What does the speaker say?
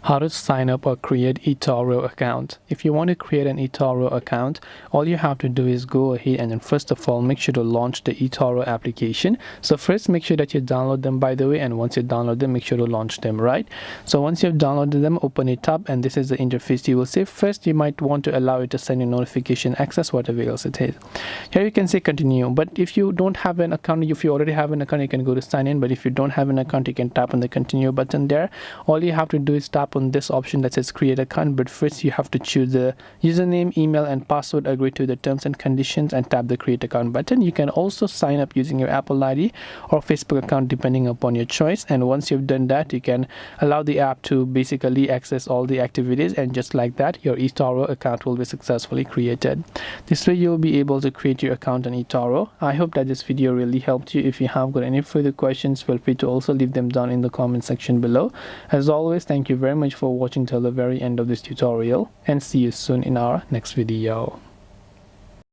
How to sign up or create eToro account. If you want to create an eToro account, all you have to do is go ahead and then first of all make sure to launch the eToro application. So first make sure that you download them, by the way, and once you download them, make sure to launch them, right? So once you've downloaded them, open it up and this is the interface you will see. First you might want to allow it to send you notification access, whatever else it is. Here you can say continue, but if you don't have an account, if you already have an account, you can go to sign in, but if you don't have an account, you can tap on the continue button there. All you have to do is tap on this option that says create account, but first you have to choose the username, email and password, agree to the terms and conditions and tap the create account button. You can also sign up using your Apple ID or Facebook account depending upon your choice, and once you've done that, you can allow the app to basically access all the activities, and just like that your eToro account will be successfully created. This way you'll be able to create your account on eToro. I hope that this video really helped you. If you have got any further questions, feel free to also leave them down in the comment section below. As always, thank you very much for watching till the very end of this tutorial, and see you soon in our next video.